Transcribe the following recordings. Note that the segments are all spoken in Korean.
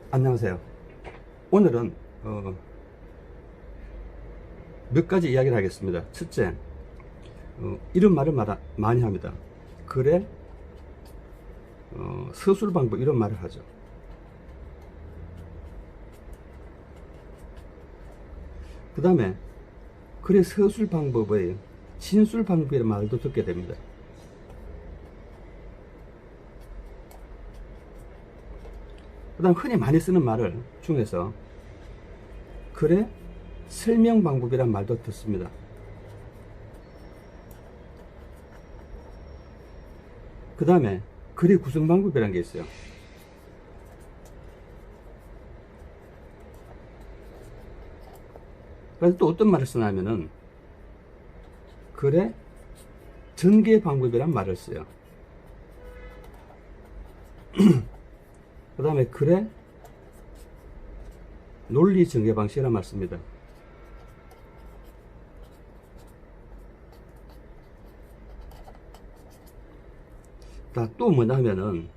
안녕하세요. 오늘은 몇 가지 이야기를 하겠습니다. 첫째, 이런 말을 많이 합니다. 그래, 서술 방법, 이런 말을 하죠. 그 다음에 그래, 서술 방법의 진술 방법이라는 말도 듣게 됩니다. 그 다음 흔히 많이 쓰는 말을 중에서 그래, 설명 방법이란 말도 듣습니다. 그 다음에 글의 구성 방법이라는 게 있어요. 그래서 또 어떤 말을 쓰냐면은 글의 전개 방법이란 말을 써요. 그 다음에 글의 논리 전개 방식이란 말 씁니다. 또 뭐냐면은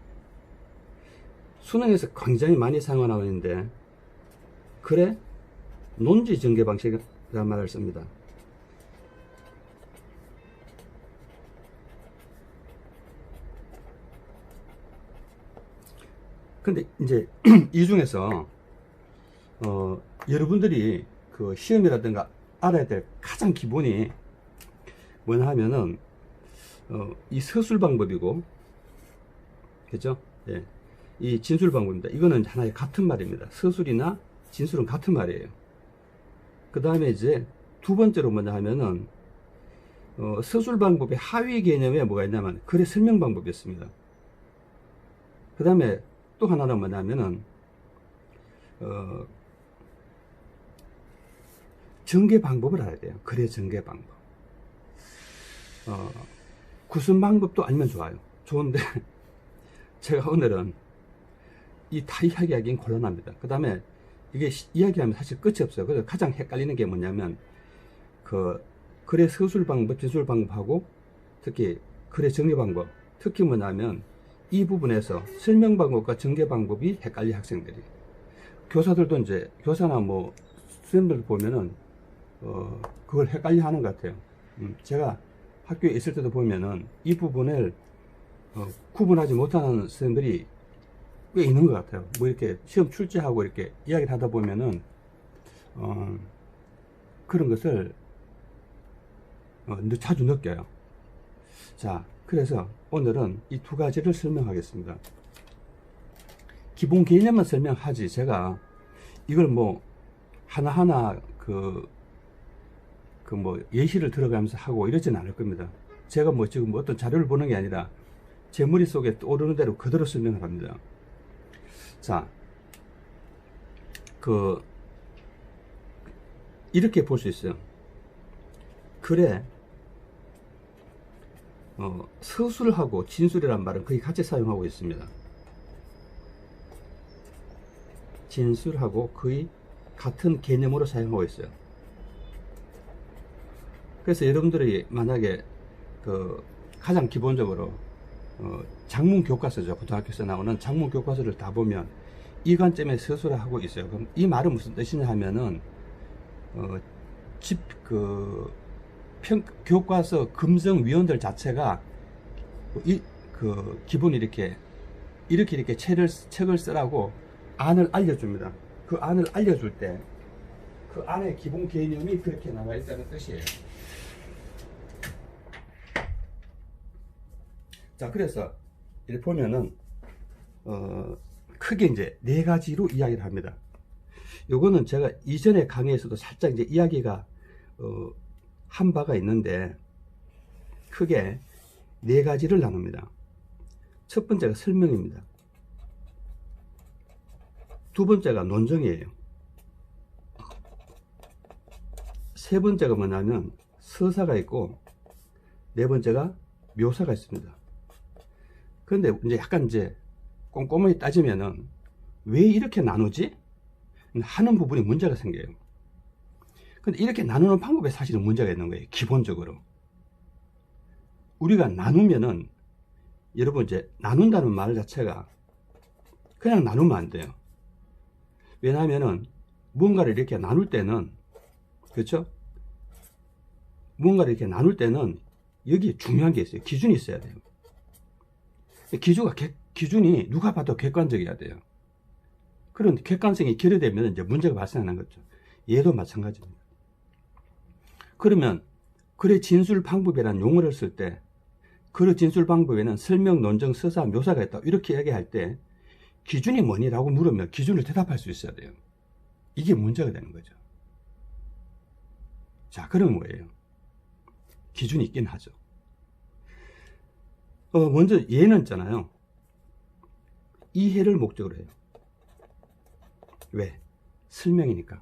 수능에서 굉장히 많이 사용하고 있는데 글의 논지 전개 방식이라는 말을 씁니다. 근데 이제 이 중에서 여러분들이 그 시험이라든가 알아야 될 가장 기본이 뭐냐 하면은 이 서술 방법이고, 그죠? 예. 이 진술 방법입니다. 이거는 하나의 같은 말입니다. 서술이나 진술은 같은 말이에요. 그 다음에 이제 두 번째로 뭐냐 하면은 서술 방법의 하위 개념에 뭐가 있냐면 글의 설명 방법이 있습니다. 그 다음에 또 하나는 뭐냐면은 전개 방법을 알아야 돼요. 글의 전개 방법. 구순 방법도 알면 좋아요. 좋은데 제가 오늘은 이 다 이야기하기엔 곤란합니다. 그 다음에 이게 이야기하면 사실 끝이 없어요. 그래서 가장 헷갈리는 게 뭐냐면 그 글의 서술 방법, 진술 방법하고 특히 글의 정리 방법, 특히 뭐냐면 이 부분에서 설명 방법과 전개 방법이 헷갈리 학생들이. 교사들도 이제 교사나 뭐 수험들 보면은 그걸 헷갈려 하는 것 같아요. 제가 학교에 있을 때도 보면은 이 부분을 구분하지 못하는 선생님들이 꽤 있는 것 같아요. 뭐 이렇게 시험 출제하고 이렇게 이야기를 하다 보면은 그런 것을 자주 느껴요. 자, 그래서 오늘은 이 두 가지를 설명하겠습니다. 기본 개념만 설명하지 제가 이걸 뭐 하나하나 뭐 예시를 들어가면서 하고 이러지는 않을 겁니다. 제가 뭐 지금 어떤 자료를 보는 게 아니라 제 머릿속에 떠오르는 대로 그대로 설명을 합니다. 자, 이렇게 볼 수 있어요. 글에 서술하고 진술이란 말은 거의 같이 사용하고 있습니다. 진술하고 거의 같은 개념으로 사용하고 있어요. 그래서 여러분들이 만약에 가장 기본적으로 장문 교과서죠. 고등학교에서 나오는 장문 교과서를 다 보면 이 관점에 서술을 하고 있어요. 그럼 이 말은 무슨 뜻이냐 하면은 교과서 금정위원들 자체가 기본 이렇게 책을 쓰라고 안을 알려줍니다. 그 안을 알려줄 때 그 안에 기본 개념이 그렇게 나와 있다는 뜻이에요. 자, 그래서 이렇게 보면은 크게 이제 네 가지로 이야기를 합니다. 요거는 제가 이전에 강의에서도 살짝 이제 이야기가 한 바가 있는데 크게 네 가지를 나눕니다. 첫 번째가 설명입니다. 두 번째가 논정이에요. 세 번째가 뭐냐면 서사가 있고, 네 번째가 묘사가 있습니다. 그런데 이제 약간 이제 꼼꼼하게 따지면은 왜 이렇게 나누지? 하는 부분이 문제가 생겨요. 근데 이렇게 나누는 방법에 사실은 문제가 있는 거예요. 기본적으로. 우리가 나누면은, 여러분 이제 나눈다는 말 자체가 그냥 나누면 안 돼요. 왜냐하면은 무언가를 이렇게 나눌 때는, 그렇죠? 무언가를 이렇게 나눌 때는 여기 중요한 게 있어요. 기준이 있어야 돼요. 기준이 누가 봐도 객관적이어야 돼요. 그런 객관성이 결여되면 이제 문제가 발생하는 거죠. 얘도 마찬가지입니다. 그러면 글의 진술 방법이라는 용어를 쓸 때, 글의 진술 방법에는 설명, 논증, 서사, 묘사가 있다, 이렇게 얘기할 때 기준이 뭐니라고 물으면 기준을 대답할 수 있어야 돼요. 이게 문제가 되는 거죠. 자, 그럼 뭐예요? 기준이 있긴 하죠. 먼저 예는 있잖아요. 이해를 목적으로 해요. 왜? 설명이니까.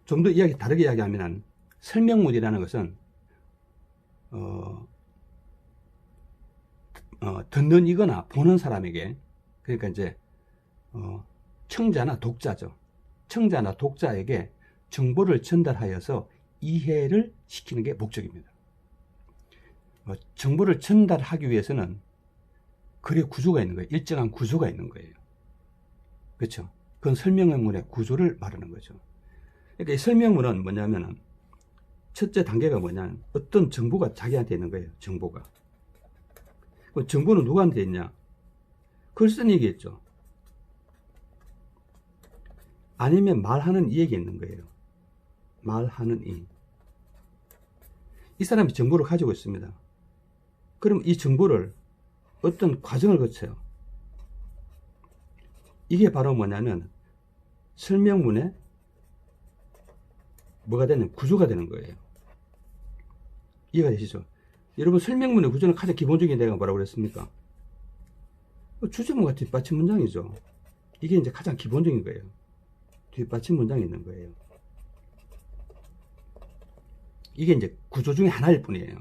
좀 더 다르게 이야기하면 설명문이라는 것은 듣는 이거나 보는 사람에게, 그러니까 이제 청자나 독자죠. 청자나 독자에게 정보를 전달하여서 이해를 시키는 게 목적입니다. 정보를 전달하기 위해서는 글의 구조가 있는 거예요. 일정한 구조가 있는 거예요. 그렇죠? 그건 설명문의 구조를 말하는 거죠. 그러니까 이 설명문은 뭐냐면은 첫째 단계가 뭐냐면 어떤 정보가 자기한테 있는 거예요. 정보가. 그 정보는 누구한테 있냐? 글 쓴 이게 있죠. 아니면 말하는 이에게 있는 거예요. 말하는 이. 이 사람이 정보를 가지고 있습니다. 그럼 이 정보를 어떤 과정을 거쳐요. 이게 바로 뭐냐면 설명문의 뭐가 되는 구조가 되는 거예요. 이해가 되시죠? 여러분, 설명문의 구조는 가장 기본적인 데가 뭐라고 그랬습니까? 주제문과 뒷받침 문장이죠. 이게 이제 가장 기본적인 거예요. 뒷받침 문장이 있는 거예요. 이게 이제 구조 중에 하나일 뿐이에요.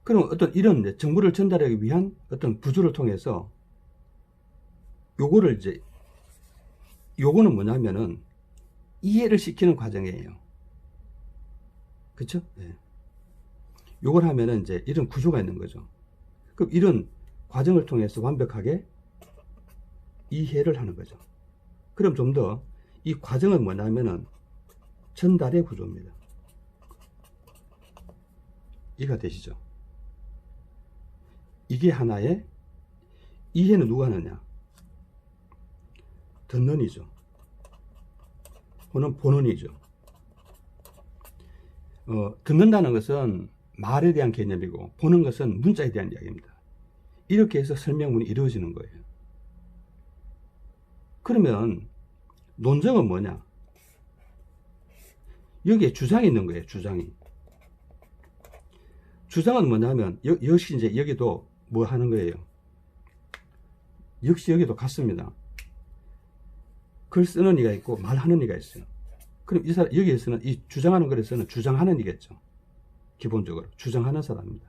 그럼 어떤 이런 정보를 전달하기 위한 어떤 구조를 통해서 요거는 뭐냐면은 이해를 시키는 과정이에요. 그쵸? 네. 요걸 하면은 이제 이런 구조가 있는 거죠. 그럼 이런 과정을 통해서 완벽하게 이해를 하는 거죠. 그럼 좀 더 이 과정은 뭐냐면은 전달의 구조입니다. 이해가 되시죠? 이게 하나의, 이해는 누가 하느냐? 듣는 이죠. 보는 이죠. 듣는다는 것은 말에 대한 개념이고, 보는 것은 문자에 대한 이야기입니다. 이렇게 해서 설명문이 이루어지는 거예요. 그러면 논증은 뭐냐? 여기에 주장이 있는 거예요. 주장이. 주장은 뭐냐면 역시 이제 여기도 뭐 하는 거예요. 역시 여기도 같습니다. 글 쓰는 이가 있고 말하는 이가 있어요. 그럼 이 사람, 여기에서는 이 주장하는 글에서는 주장하는 이겠죠. 기본적으로 주장하는 사람입니다.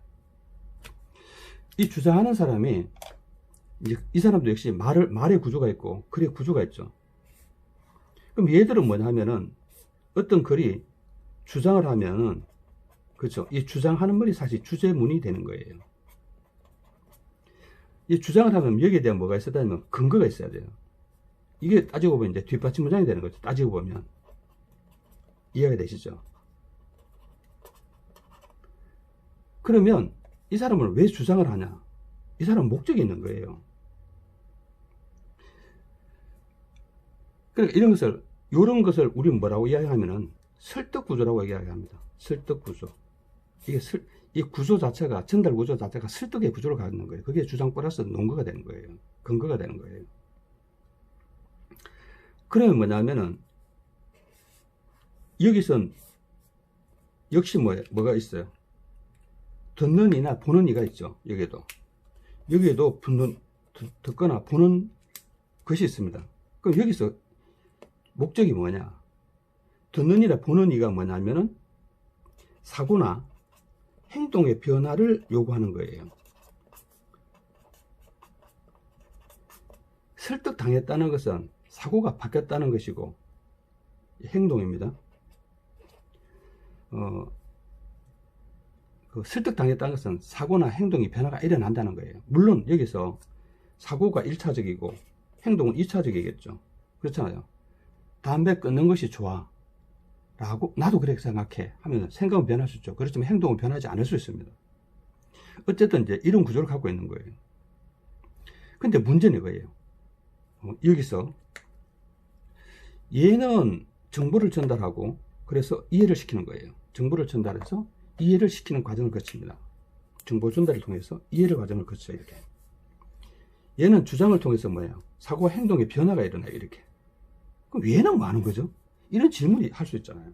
이 주장하는 사람이 이제 이 사람도 역시 말의 구조가 있고 글의 구조가 있죠. 그럼 얘들은 뭐냐 하면은 어떤 글이 주장을 하면은, 그렇죠, 이 주장하는 말이 사실 주제문이 되는 거예요. 이 주장을 하면 여기에 대한 뭐가 있었다면 근거가 있어야 돼요. 이게 따지고 보면 이제 뒷받침 문장이 되는 거죠. 따지고 보면. 이해가 되시죠? 그러면 이 사람은 왜 주장을 하냐? 이 사람은 목적이 있는 거예요. 그러니까 이런 것을 우리는 뭐라고 이야기하면은 설득 구조라고 이야기합니다. 설득 구조. 이 구조 자체가, 전달 구조 자체가 설득의 구조를 갖는 거예요. 그게 주장 플러스 논거가 되는 거예요. 근거가 되는 거예요. 그러면 뭐냐면은 여기선 역시 뭐가 있어요? 듣는 이나 보는 이가 있죠. 여기에도 듣거나 보는 것이 있습니다. 그럼 여기서 목적이 뭐냐? 듣는 이나 보는 이가 뭐냐면은 사고나 행동의 변화를 요구하는 거예요. 설득당했다는 것은 사고가 바뀌었다는 것이고 행동입니다. 설득당했다는 것은 사고나 행동의 변화가 일어난다는 거예요. 물론 여기서 사고가 1차적이고 행동은 2차적이겠죠. 그렇잖아요. 담배 끊는 것이 좋아. 라고, 나도 그렇게 생각해. 하면 생각은 변할 수 있죠. 그렇지만 행동은 변하지 않을 수 있습니다. 어쨌든 이제 이런 구조를 갖고 있는 거예요. 근데 문제는 이거예요. 여기서 얘는 정보를 전달하고 그래서 이해를 시키는 거예요. 정보를 전달해서 이해를 시키는 과정을 거칩니다. 정보 전달을 통해서 이해를 과정을 거쳐요. 이렇게. 얘는 주장을 통해서 뭐예요? 사고와 행동의 변화가 일어나요. 이렇게. 그럼 얘는 뭐 하는 거죠? 이런 질문이 할 수 있잖아요.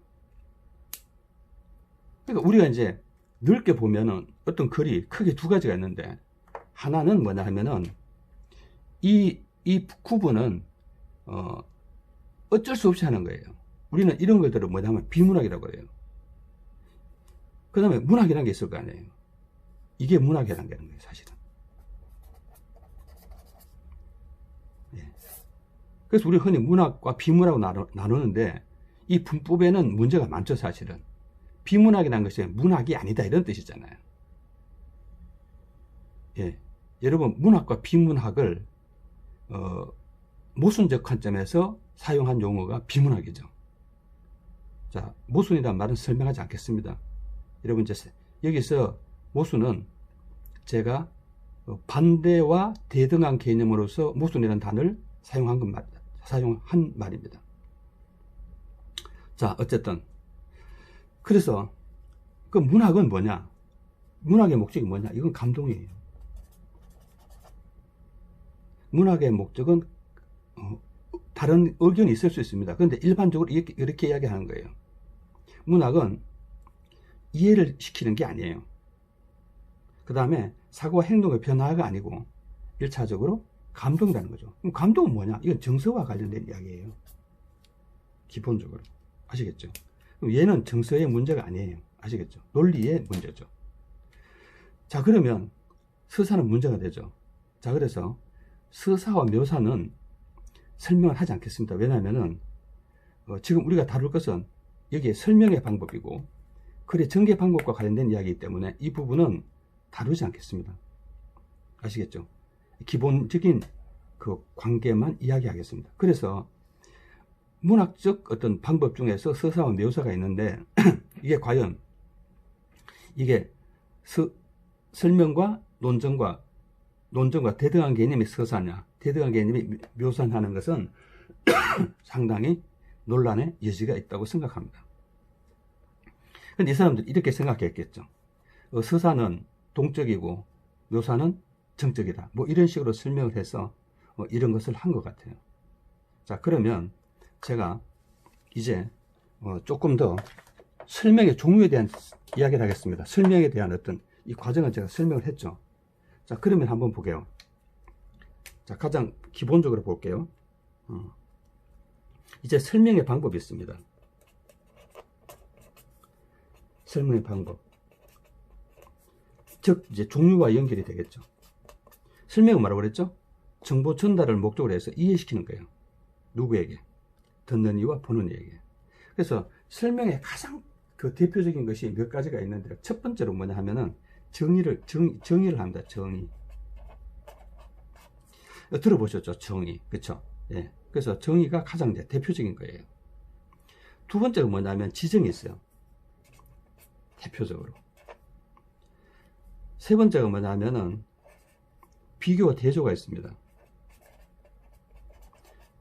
그러니까 우리가 이제 넓게 보면은 어떤 글이 크게 두 가지가 있는데, 하나는 뭐냐 하면은 이 구분은 어쩔 수 없이 하는 거예요. 우리는 이런 것들을 뭐냐 하면 비문학이라고 해요. 그 다음에 문학이라는 게 있을 거 아니에요. 이게 문학이라는 게 거예요, 사실은. 예. 그래서 우리 흔히 문학과 비문학으로 나누는데, 이 분법에는 문제가 많죠, 사실은. 비문학이라는 것이 문학이 아니다, 이런 뜻이잖아요. 예. 여러분, 문학과 비문학을 모순적 관점에서 사용한 용어가 비문학이죠. 자, 모순이란 말은 설명하지 않겠습니다. 여러분, 이제 여기서 모순은 제가 반대와 대등한 개념으로서 모순이라는 단어를 사용한 말입니다. 자, 어쨌든 그래서 그 문학은 뭐냐? 문학의 목적이 뭐냐? 이건 감동이에요. 문학의 목적은 다른 의견이 있을 수 있습니다. 그런데 일반적으로 이렇게 이야기하는 거예요. 문학은 이해를 시키는 게 아니에요. 그 다음에 사고와 행동의 변화가 아니고 1차적으로 감동이라는 거죠. 그럼 감동은 뭐냐? 이건 정서와 관련된 이야기예요. 기본적으로. 아시겠죠? 그럼 얘는 정서의 문제가 아니에요. 아시겠죠? 논리의 문제죠. 자, 그러면 서사는 문제가 되죠. 자, 그래서 서사와 묘사는 설명을 하지 않겠습니다. 왜냐하면은 지금 우리가 다룰 것은 여기에 설명의 방법이고 글의 전개 방법과 관련된 이야기이기 때문에 이 부분은 다루지 않겠습니다. 아시겠죠? 기본적인 그 관계만 이야기하겠습니다. 그래서 문학적 어떤 방법 중에서 서사와 묘사가 있는데 이게 과연 이게 설명과 논정과 대등한 개념이 서사냐, 대등한 개념이 묘사하는 것은 상당히 논란의 여지가 있다고 생각합니다. 그런데 이 사람들이 이렇게 생각했겠죠. 서사는 동적이고 묘사는 정적이다. 뭐 이런 식으로 설명을 해서 이런 것을 한 것 같아요. 자, 그러면 제가 이제 조금 더 설명의 종류에 대한 이야기를 하겠습니다. 설명에 대한 어떤 이 과정을 제가 설명을 했죠. 자, 그러면 한번 볼게요. 자, 가장 기본적으로 볼게요. 이제 설명의 방법이 있습니다. 설명의 방법. 즉, 이제 종류와 연결이 되겠죠. 설명은 뭐라고 그랬죠? 정보 전달을 목적으로 해서 이해시키는 거예요. 누구에게? 듣는 이와 보는 이에게. 그래서 설명의 가장 그 대표적인 것이 몇 가지가 있는데, 첫 번째로 뭐냐 하면은 정의를 합니다. 정의. 들어보셨죠? 정의. 그쵸? 예. 그래서 정의가 가장 이제 대표적인 거예요. 두 번째가 뭐냐면 지정이 있어요. 대표적으로. 세 번째가 뭐냐면은 비교와 대조가 있습니다.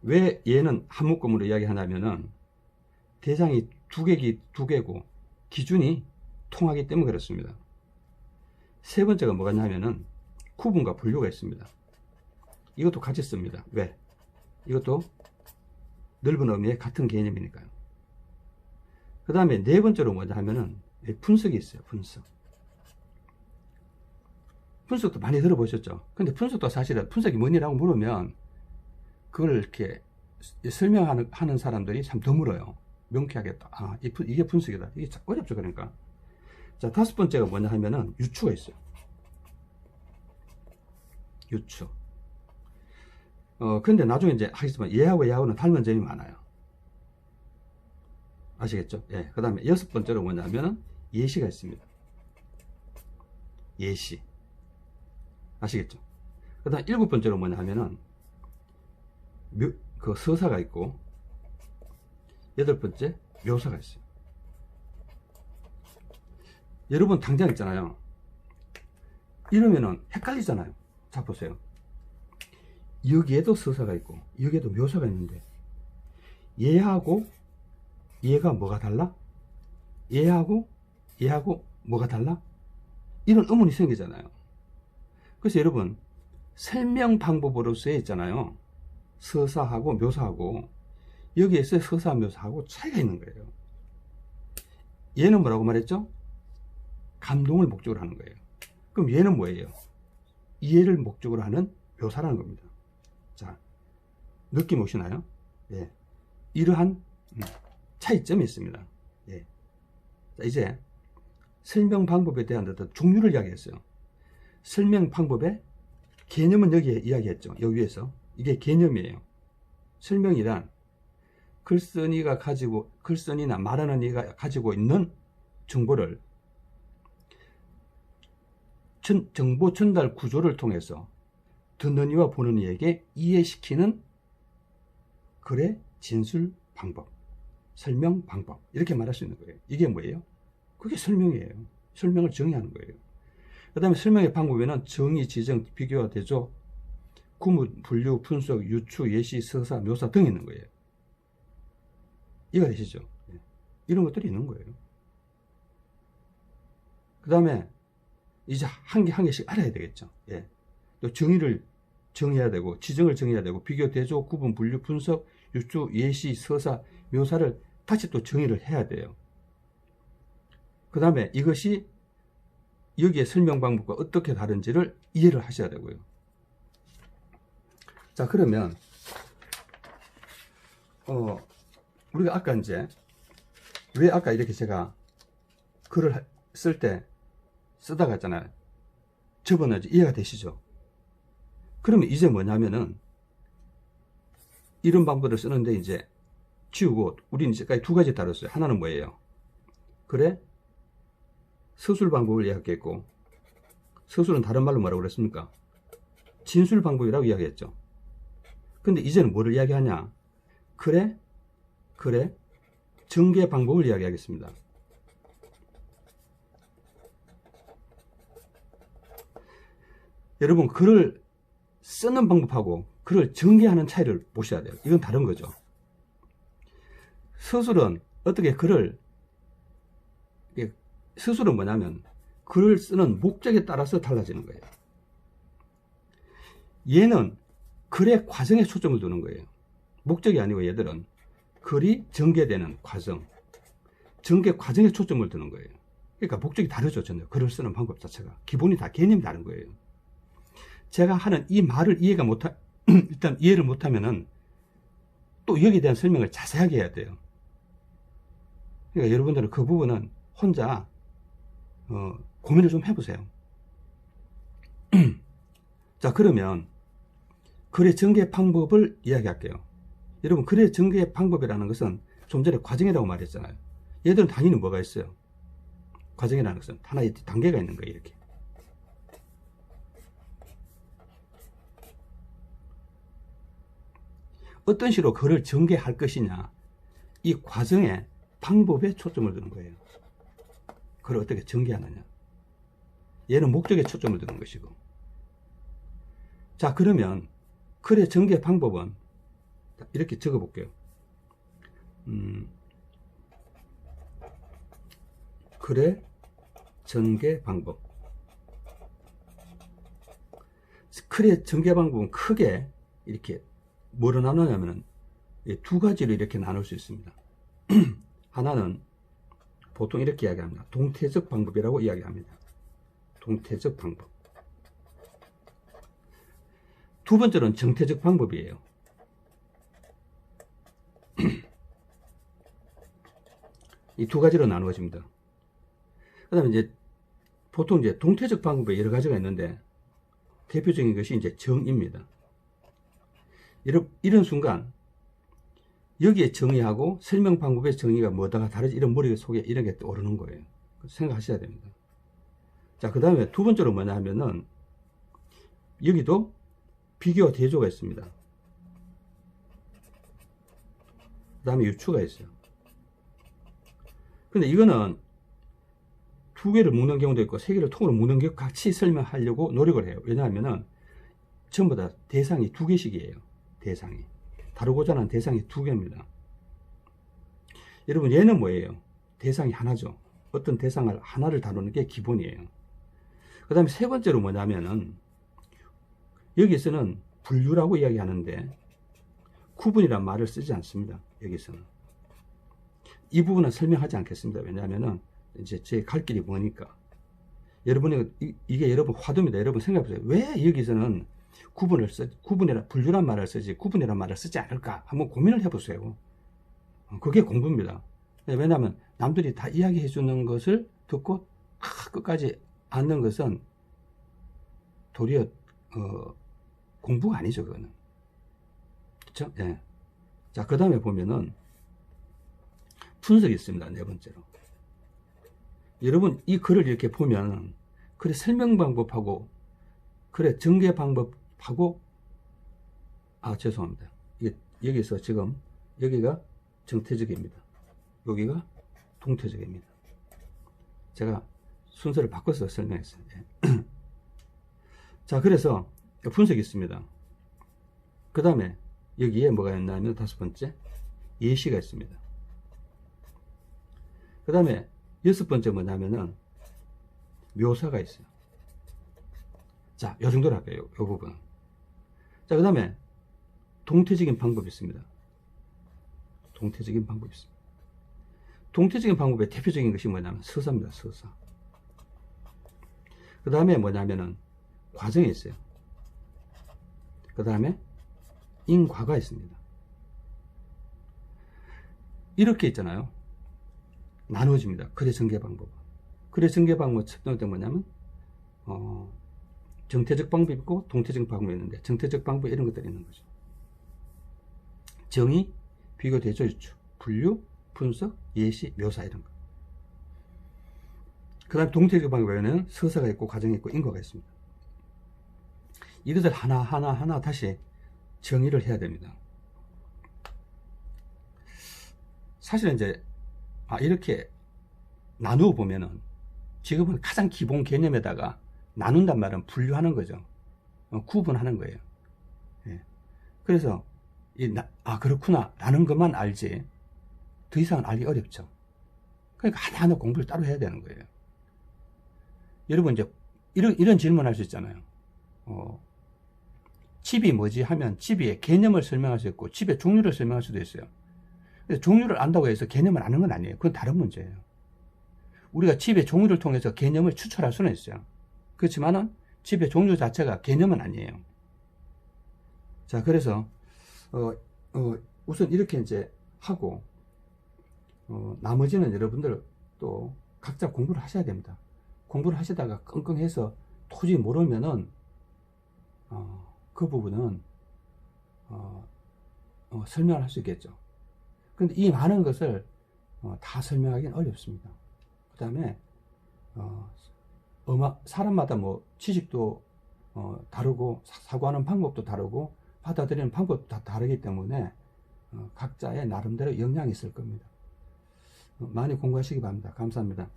왜 얘는 한 묶음으로 이야기하냐면은 대상이 두 개고 기준이 통하기 때문에 그렇습니다. 세 번째가 뭐가 냐면은 구분과 분류가 있습니다. 이것도 같이 씁니다. 왜? 이것도 넓은 의미의 같은 개념이니까요. 그 다음에 네 번째로 뭐냐 하면은 분석이 있어요. 분석도 많이 들어보셨죠? 근데 분석도 사실은 분석이 뭐냐라고 물으면 그걸 이렇게 설명하는 사람들이 참 드물어요. 명쾌하겠다. 아, 이게 분석이다. 이게 참 어렵죠, 그러니까. 자, 다섯 번째가 뭐냐 하면은 유추가 있어요. 유추. 근데 나중에 이제 하겠지만 얘하고는 닮은 점이 많아요. 아시겠죠? 예. 그 다음에 여섯 번째로 뭐냐면은 예시가 있습니다. 예시. 아시겠죠? 그 다음 일곱 번째로 뭐냐 하면은 그 서사가 있고, 여덟 번째 묘사가 있어요. 여러분 당장 있잖아요. 이러면은 헷갈리잖아요. 자, 보세요. 여기에도 서사가 있고 여기에도 묘사가 있는데 얘하고 얘가 뭐가 달라? 얘하고 뭐가 달라? 이런 의문이 생기잖아요. 그래서 여러분 설명 방법으로 쓰여 있잖아요. 서사하고 묘사하고 여기에서 서사 묘사하고 차이가 있는 거예요. 얘는 뭐라고 말했죠? 감동을 목적으로 하는 거예요. 그럼 얘는 뭐예요? 이해를 목적으로 하는 묘사라는 겁니다. 자, 느낌 오시나요? 예. 이러한 차이점이 있습니다. 예. 자, 이제 설명 방법에 대한 어떤 종류를 이야기했어요. 설명 방법의 개념은 여기에 이야기했죠. 여기 위에서. 이게 개념이에요. 설명이란 글쓴이나 말하는 이가 가지고 있는 정보를 정보 전달 구조를 통해서 듣는 이와 보는 이에게 이해시키는 글의 진술 방법, 설명 방법, 이렇게 말할 수 있는 거예요. 이게 뭐예요? 그게 설명이에요. 설명을 정의하는 거예요. 그 다음에 설명의 방법에는 정의, 지정, 비교와 대조, 구문, 분류, 분석, 유추, 예시, 서사, 묘사 등이 있는 거예요. 이해가 되시죠? 이런 것들이 있는 거예요. 그 다음에 이제 한 개씩 알아야 되겠죠. 예. 또 정의를 정해야 되고, 지정을 정해야 되고, 비교, 대조, 구분, 분류, 분석, 유추, 예시, 서사, 묘사를 다시 또 정의를 해야 돼요. 그 다음에 이것이 여기에 설명 방법과 어떻게 다른지를 이해를 하셔야 되고요. 자, 그러면 우리가 아까 이제 왜 아까 이렇게 제가 글을 쓸 때 쓰다가 했잖아요. 접어넣지 이해가 되시죠? 그러면 이제 뭐냐면은 이런 방법을 쓰는데 이제 지우고 우리는 이제까지 두 가지 다뤘어요. 하나는 뭐예요? 그래? 서술 방법을 이야기했고, 서술은 다른 말로 뭐라고 그랬습니까? 진술 방법이라고 이야기했죠. 근데 이제는 뭐를 이야기하냐? 그래? 전개 방법을 이야기하겠습니다. 여러분, 글을 쓰는 방법하고 글을 전개하는 차이를 보셔야 돼요. 이건 다른 거죠. 서술은 어떻게 서술은 뭐냐면 글을 쓰는 목적에 따라서 달라지는 거예요. 얘는 글의 과정에 초점을 두는 거예요. 목적이 아니고 얘들은 글이 전개되는 과정, 전개 과정에 초점을 두는 거예요. 그러니까 목적이 다르죠. 전혀 글을 쓰는 방법 자체가 기본이 다 개념이 다른 거예요. 제가 하는 이 말을 일단 이해를 못하면은 또 여기에 대한 설명을 자세하게 해야 돼요. 그러니까 여러분들은 그 부분은 혼자 고민을 좀 해보세요. 자, 그러면 글의 전개 방법을 이야기할게요. 여러분, 글의 전개 방법이라는 것은 좀 전에 과정이라고 말했잖아요. 얘들은 당연히 뭐가 있어요? 과정이라는 것은 하나의 단계가 있는 거예요. 이렇게. 어떤 식으로 글을 전개할 것이냐, 이 과정의 방법에 초점을 두는 거예요. 글을 어떻게 전개하느냐. 얘는 목적에 초점을 두는 것이고. 자, 그러면 글의 전개 방법은 이렇게 적어 볼게요. 글의 전개 방법. 글의 전개 방법은 크게 이렇게 뭐로 나누냐면은 두 가지로 이렇게 나눌 수 있습니다. 하나는 보통 이렇게 이야기합니다. 동태적 방법이라고 이야기합니다. 동태적 방법. 두 번째는 정태적 방법이에요. 이 두 가지로 나누어집니다. 그 다음에 이제 보통 이제 동태적 방법에 여러 가지가 있는데 대표적인 것이 이제 정입니다. 이런 순간 여기에 정의하고 설명 방법의 정의가 뭐다가 다르지, 이런 머릿 속에 이런 게 오르는 거예요. 생각하셔야 됩니다. 자, 그 다음에 두 번째로 뭐냐 하면은 여기도 비교와 대조가 있습니다. 그 다음에 유추가 있어요. 근데 이거는 두 개를 묶는 경우도 있고 세 개를 통으로 묶는 경우 같이 설명하려고 노력을 해요. 왜냐하면은 전부 다 대상이 두 개씩이에요. 대상이 다루고자 하는 대상이 두 개입니다. 여러분 얘는 뭐예요? 대상이 하나죠. 어떤 대상을 하나를 다루는 게 기본이에요. 그 다음에 세 번째로 뭐냐면은 여기서는 분류라고 이야기하는데 구분이란 말을 쓰지 않습니다. 여기서는 이 부분은 설명하지 않겠습니다. 왜냐하면은 이제 제 갈 길이 뭐니까. 여러분이 이게 여러분 화두입니다. 여러분 생각해보세요. 왜 여기서는 구분이라 분류란 말을 쓰지 구분이란 말을 쓰지 않을까 한번 고민을 해보세요. 그게 공부입니다. 왜냐하면 남들이 다 이야기해 주는 것을 듣고 끝까지 않는 것은 도리어 공부가 아니죠. 그거는. 그렇죠? 예. 자, 그 다음에 보면은 분석이 있습니다. 네 번째로. 여러분 이 글을 이렇게 보면 글의 설명 방법하고 글의 전개 방법하고 죄송합니다. 여기서 지금 여기가 정태적입니다. 여기가 동태적입니다. 제가 순서를 바꿔서 설명했어요. 자, 그래서 분석이 있습니다. 그 다음에 여기에 뭐가 있냐면 다섯 번째 예시가 있습니다. 그 다음에 여섯 번째 뭐냐면은 묘사가 있어요. 자, 요 정도로 할게요. 요 부분. 자, 그 다음에 동태적인 방법이 있습니다. 동태적인 방법이 있습니다. 동태적인 방법의 대표적인 것이 뭐냐면 서사입니다. 서사. 그 다음에 뭐냐면은 과정이 있어요. 그 다음에 인과가 있습니다. 이렇게 있잖아요. 나누어집니다. 글의 전개 방법. 글의 전개 방법 첫 번째 뭐냐면 정태적 방법이 있고 동태적 방법이 있는데 정태적 방법 이런 것들이 있는 거죠. 정의, 비교, 대조, 유추, 분류, 분석, 예시, 묘사 이런 거. 그 다음 동태적 방법에는 서사가 있고 과정이 있고 인과가 있습니다. 이것을 하나하나 다시 정의를 해야 됩니다. 사실은 이제 이렇게 나누어 보면은 지금은 가장 기본 개념에다가 나눈단 말은 분류하는 거죠. 구분하는 거예요. 예. 그래서 그렇구나 라는 것만 알지 더 이상은 알기 어렵죠. 그러니까 하나하나 공부를 따로 해야 되는 거예요. 여러분 이제 이런 질문 할 수 있잖아요. 집이 뭐지 하면 집의 개념을 설명할 수 있고 집의 종류를 설명할 수도 있어요. 종류를 안다고 해서 개념을 아는 건 아니에요. 그건 다른 문제예요. 우리가 집의 종류를 통해서 개념을 추출할 수는 있어요. 그렇지만은 집의 종류 자체가 개념은 아니에요. 자, 그래서 우선 이렇게 이제 하고 나머지는 여러분들 또 각자 공부를 하셔야 됩니다. 공부를 하시다가 끙끙해서 도저히 모르면은 그 부분은 설명을 할 수 있겠죠. 근데 이 많은 것을 다 설명하기는 어렵습니다. 그 다음에 사람마다 뭐 지식도 다르고 사고하는 방법도 다르고 받아들이는 방법도 다 다르기 때문에 각자의 나름대로 영향이 있을 겁니다. 많이 공부하시기 바랍니다. 감사합니다.